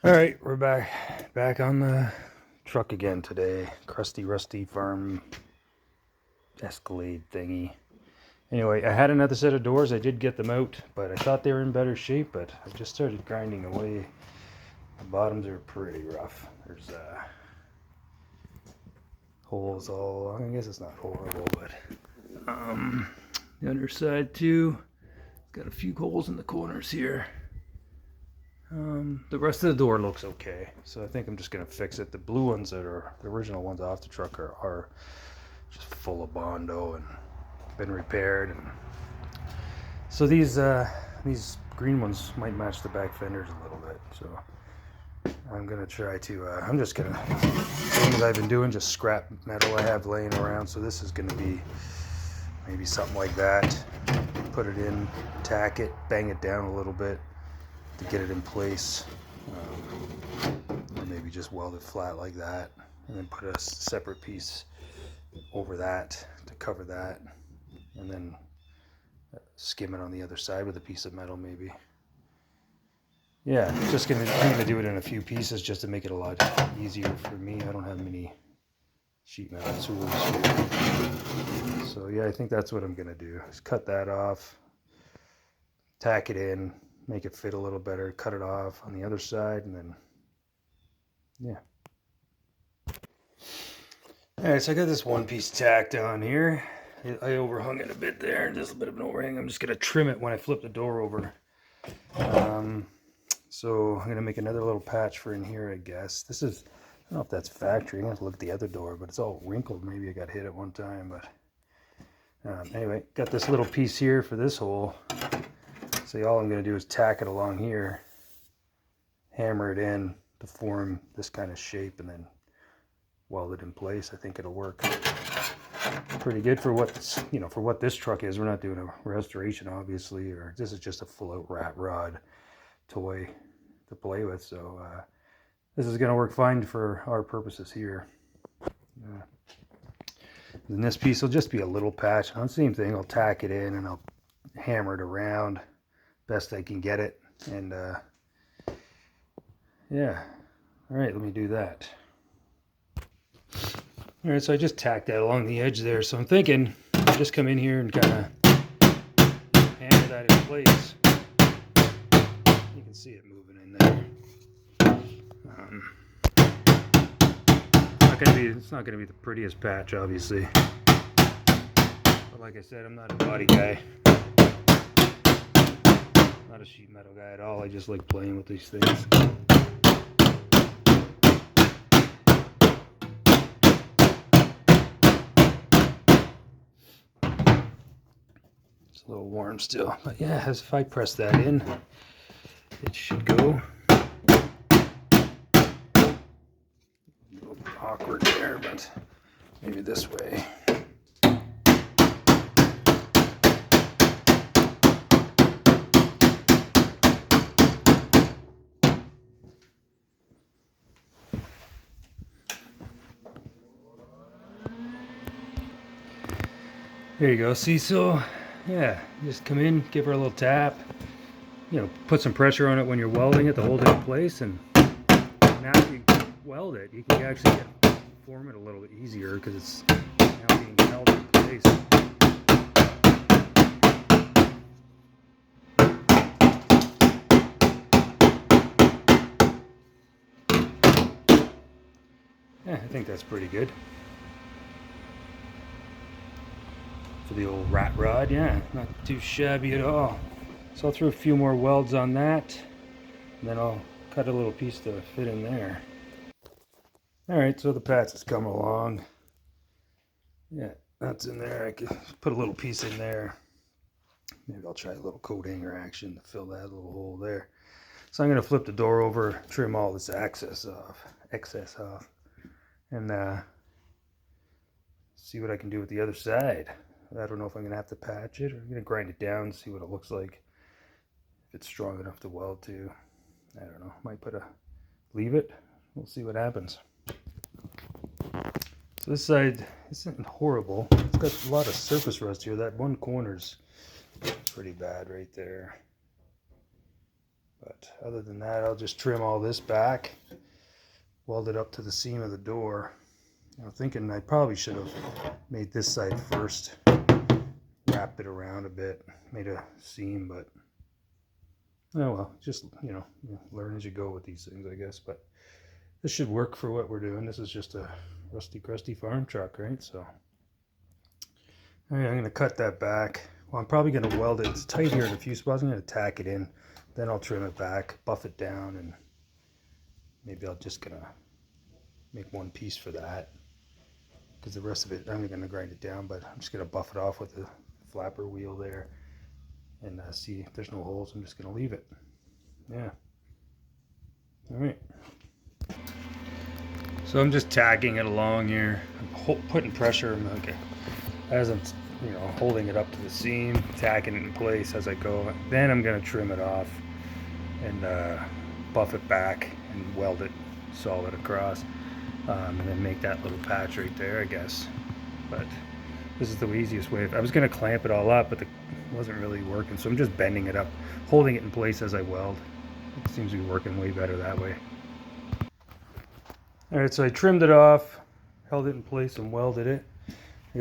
All right, we're back on the truck again today. Crusty Rusty Farm Escalade thingy. Anyway, I had another set of doors. I did get them out, but I thought they were in better shape, but I just started grinding away. The bottoms are pretty rough. There's holes all along. I guess it's not horrible, but the underside too. Got a few holes in the corners here. The rest of the door looks okay, so I think I'm just gonna fix it. The blue ones that are the original ones off the truck are just full of Bondo and been repaired, and so these green ones might match the back fenders a little bit. So I'm gonna try to. I'm just gonna, same as I've been doing, just scrap metal I have laying around. So this is gonna be maybe something like that. Put it in, tack it, bang it down a little bit to get it in place, or maybe just weld it flat like that, and then put a separate piece over that to cover that, and then skim it on the other side with a piece of metal maybe. Yeah, I'm gonna do it in a few pieces just to make it a lot easier for me. I don't have many sheet metal tools here. So yeah, I think that's what I'm gonna do, is cut that off, tack it in, make it fit a little better, cut it off on the other side, and then yeah. All right, so I got this one piece tacked on here. I overhung it a bit there, just a bit of an overhang. I'm just gonna trim it when I flip the door over. So I'm gonna make another little patch for in here, I guess. This is, I don't know if that's factory. I'm gonna have to look at the other door, but it's all wrinkled. Maybe I got hit at one time, but anyway, got this little piece here for this hole. So all I'm going to do is tack it along here, hammer it in to form this kind of shape, and then weld it in place. I think it'll work pretty good for what, you know, for what this truck is. We're not doing a restoration, obviously, or this is just a full-out rat rod toy to play with. So this is going to work fine for our purposes here. And this piece will just be a little patch. On the same thing, I'll tack it in and I'll hammer it around best I can get it, and yeah. All right, let me do that. All right, so I just tacked that along the edge there, so I'm thinking I'll just come in here and kind of hammer that in place. You can see it moving in there. It's not gonna be the prettiest patch, obviously, but like I said, I'm not a body guy. Not a sheet metal guy at all. I just like playing with these things. It's a little warm still, but yeah, as if I press that in, it should go. A little awkward there, but maybe this way. There you go. See, so yeah, just come in, give her a little tap, you know, put some pressure on it when you're welding it to hold it in place, and now you weld it, you can actually form it a little bit easier because it's now being held in place. Yeah, I think that's pretty good. For the old rat rod, yeah, not too shabby at all. So I'll throw a few more welds on that, and then I'll cut a little piece to fit in there. All right, so the patch has come along. Yeah, that's in there. I could put a little piece in there. Maybe I'll try a little coat hanger action to fill that little hole there. So I'm going to flip the door over, trim all this excess off, and see what I can do with the other side. I don't know if I'm going to have to patch it, or I'm going to grind it down, see what it looks like. If it's strong enough to weld to. I don't know. Might leave it. We'll see what happens. So this side isn't horrible. It's got a lot of surface rust here. That one corner's pretty bad right there. But other than that, I'll just trim all this back, weld it up to the seam of the door. I'm thinking I probably should have made this side first, wrapped it around a bit, made a seam, but oh well, just, you know, learn as you go with these things, I guess. But this should work for what we're doing. This is just a rusty, crusty farm truck, right? So all right, I'm going to cut that back. Well, I'm probably going to weld it. It's tight here in a few spots. I'm going to tack it in. Then I'll trim it back, buff it down, and maybe I'll just going to make one piece for that. Because the rest of it, I'm going to grind it down, but I'm just going to buff it off with the flapper wheel there. And see if there's no holes. I'm just going to leave it. Yeah. All right. So I'm just tacking it along here. I'm putting pressure. Okay. As I'm, you know, holding it up to the seam, tacking it in place as I go. Then I'm going to trim it off and buff it back and weld it solid across, and then make that little patch right there, I guess. But this is the easiest way. I was going to clamp it all up, but it wasn't really working, so I'm just bending it up, holding it in place as I weld. It seems to be working way better that way. All right, so I trimmed it off, held it in place, and welded it.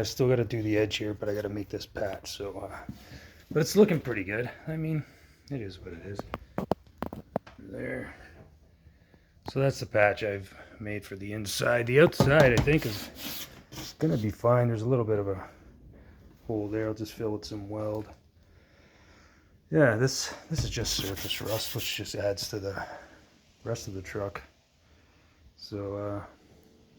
Still got to do the edge here, but I got to make this patch. So, but it's looking pretty good. I mean, it is what it is. There. So that's the patch I've made for the inside. The outside, I think, is going to be fine. There's a little bit of a hole there. I'll just fill with some weld. Yeah, this is just surface rust, which just adds to the rest of the truck. So,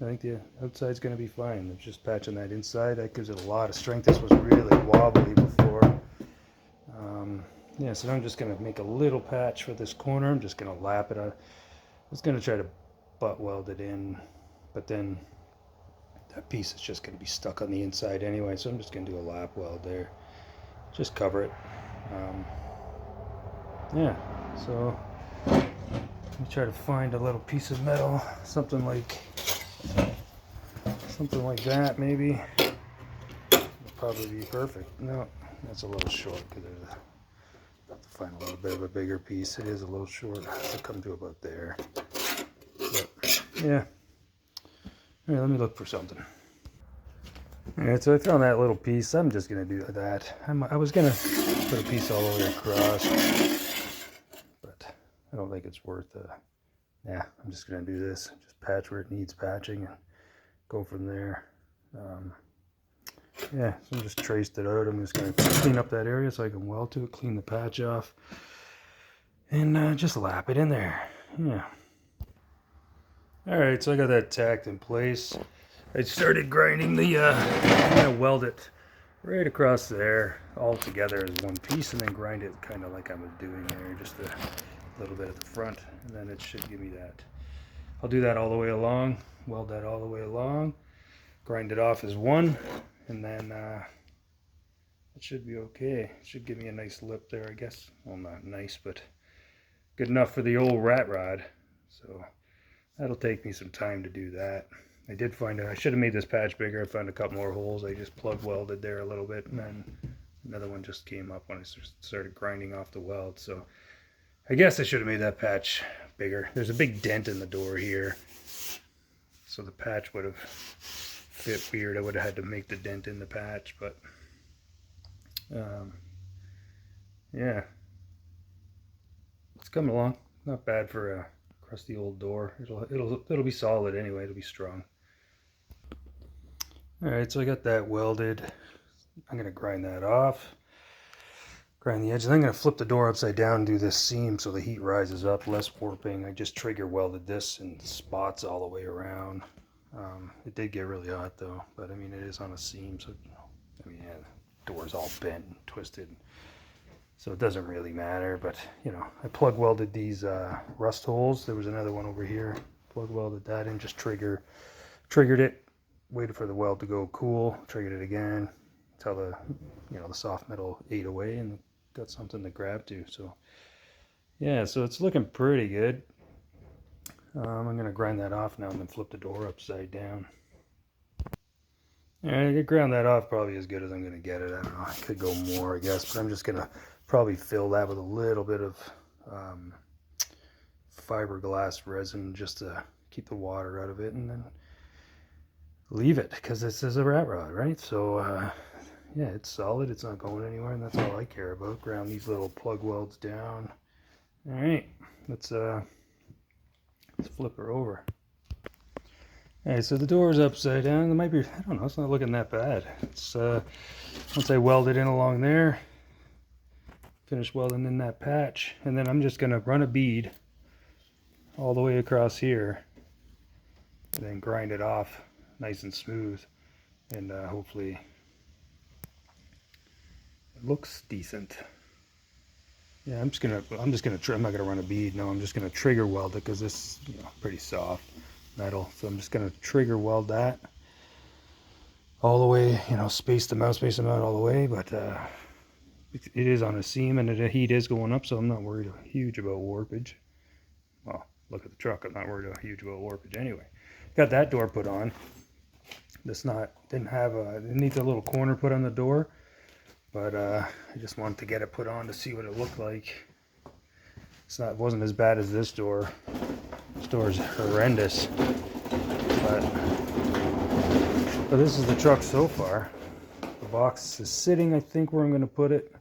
I think the outside's going to be fine. It's just patching that inside. That gives it a lot of strength. This was really wobbly before. Yeah, so I'm just going to make a little patch for this corner. I'm just going to lap it. I was going to try to butt weld it in, but then that piece is just going to be stuck on the inside anyway. So I'm just going to do a lap weld there. Just cover it. Yeah, so let me try to find a little piece of metal, something like that maybe. It'll probably be perfect. No, that's a little short because I have to find a little bit of a bigger piece. It is a little short. It'll come to about there. But yeah. All right, let me look for something. All right, so I found that little piece. I'm just gonna do that. I was gonna put a piece all the way across, but I don't think it's worth it. Yeah, I'm just gonna do this. Just patch where it needs patching and go from there. Yeah, so I just traced it out. I'm just going to clean up that area so I can weld to it, clean the patch off, and just lap it in there. Yeah. Alright, so I got that tacked in place. I started grinding the, I'm going to weld it right across there all together as one piece, and then grind it kind of like I was doing there, just a little bit at the front, and then it should give me that. I'll do that all the way along, weld that all the way along, grind it off as one, and then it should be okay. It should give me a nice lip there, I guess. Well, not nice, but good enough for the old rat rod. So that'll take me some time to do that. I did find I should have made this patch bigger. I found a couple more holes. I just plug welded there a little bit, and then another one just came up when I started grinding off the weld. So I guess I should have made that patch bigger. There's a big dent in the door here, so the patch would have fit weird. I would have had to make the dent in the patch, but yeah, it's coming along. Not bad for a crusty old door. It'll be solid anyway. It'll be strong. All right, so I got that welded. I'm gonna grind that off, grind the edge, and I'm gonna flip the door upside down and do this seam so the heat rises up, less warping. I just trigger welded this in spots all the way around. It did get really hot though, but I mean, it is on a seam, so I mean, yeah, the door's all bent and twisted, so it doesn't really matter. But you know, I plug welded these rust holes. There was another one over here. Plug welded that in, just triggered it, waited for the weld to go cool, triggered it again until the soft metal ate away and got something to grab to. So yeah, so it's looking pretty good. I'm going to grind that off now and then flip the door upside down. Yeah, I could ground that off probably as good as I'm going to get it. I don't know, I could go more, I guess, but I'm just going to probably fill that with a little bit of fiberglass resin just to keep the water out of it, and then leave it because this is a rat rod, right? So yeah, it's solid, it's not going anywhere, and that's all I care about. Ground these little plug welds down. All right, let's flip her over. All right, so the door is upside down. It might be, I don't know, it's not looking that bad. It's once I weld it in along there, finish welding in that patch, and then I'm just gonna run a bead all the way across here, and then grind it off nice and smooth, and hopefully it looks decent. Yeah, I'm not gonna run a bead. No, I'm just gonna trigger weld it because this is pretty soft metal. So I'm just gonna trigger weld that all the way. Space them out all the way. But it is on a seam, and the heat is going up, so I'm not worried huge about warpage. Well, look at the truck. I'm not worried huge about warpage anyway. Got that door put on. Didn't need the little corner put on the door. But I just wanted to get it put on to see what it looked like. It wasn't as bad as this door. This door is horrendous. But this is the truck so far. The box is sitting, I think, where I'm going to put it.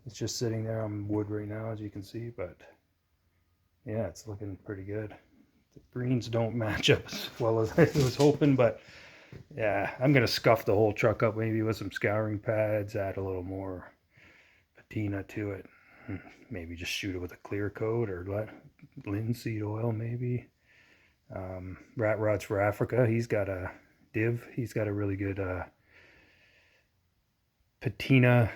It's just sitting there on wood right now, as you can see. But yeah, it's looking pretty good. The greens don't match up as well as I was hoping, but yeah, I'm going to scuff the whole truck up maybe with some scouring pads, add a little more patina to it. Maybe just shoot it with a clear coat or linseed oil maybe. Rat Rods for Africa, he's got a div. He's got a really good patina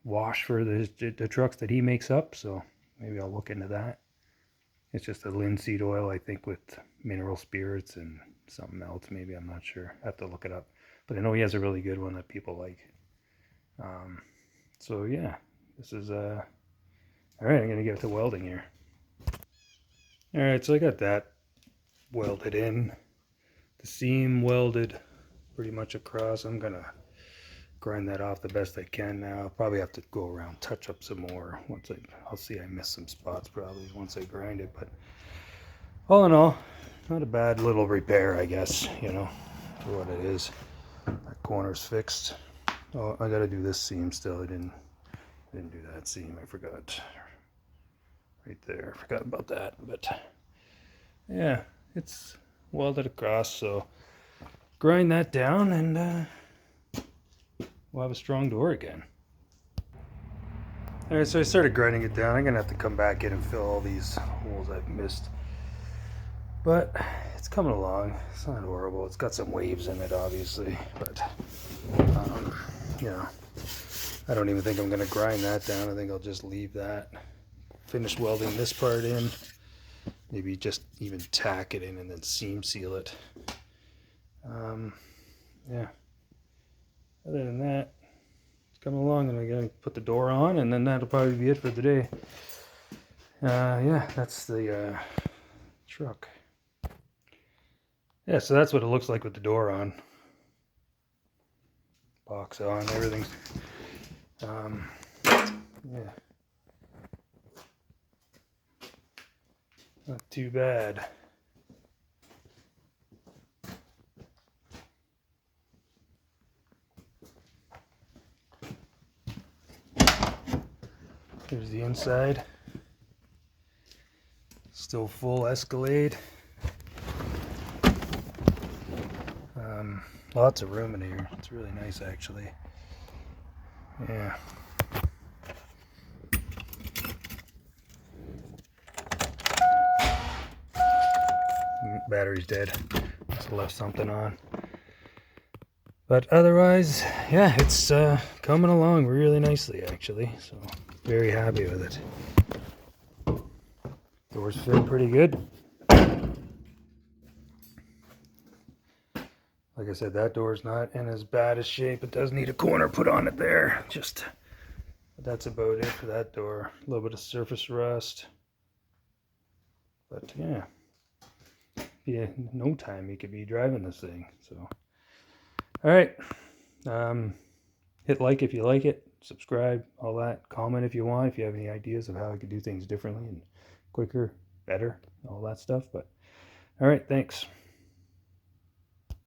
wash for the trucks that he makes up, so maybe I'll look into that. It's just a linseed oil, I think, with mineral spirits and something else maybe, I'm not sure. I have to look it up, but I know he has a really good one that people like. So yeah, this is all right. I'm gonna get to welding here. All right, so I got that welded in, the seam welded pretty much across. I'm gonna grind that off the best I can now. I'll probably have to go around, touch up some more I'll see I missed some spots probably once I grind it, but all in all, not a bad little repair, I guess, for what it is. That corner's fixed. Oh, I gotta do this seam still. I didn't do that seam. I forgot. Right there. I forgot about that. But yeah, it's welded across, so grind that down and we'll have a strong door again. Alright, so I started grinding it down. I'm gonna have to come back in and fill all these holes I've missed. But it's coming along. It's not horrible. It's got some waves in it, obviously. But, I don't even think I'm going to grind that down. I think I'll just leave that. Finish welding this part in. Maybe just even tack it in and then seam seal it. Yeah. Other than that, it's coming along, and I'm going to put the door on, and then that'll probably be it for the day. Yeah, that's the truck. Yeah, so that's what it looks like with the door on. Box on, everything's yeah, not too bad. Here's the inside. Still full Escalade. Lots of room in here. It's really nice, actually. Yeah. Battery's dead. Just left something on. But otherwise, yeah, it's coming along really nicely, actually. So, very happy with it. Doors fit pretty good. Like I said, that door's not in as bad a shape. It does need a corner put on it there. But that's about it for that door. A little bit of surface rust. But yeah, no time you could be driving this thing. So, all right. Hit like if you like it. Subscribe, all that. Comment if you want. If you have any ideas of how I could do things differently and quicker. better, all that stuff. But all right, thanks.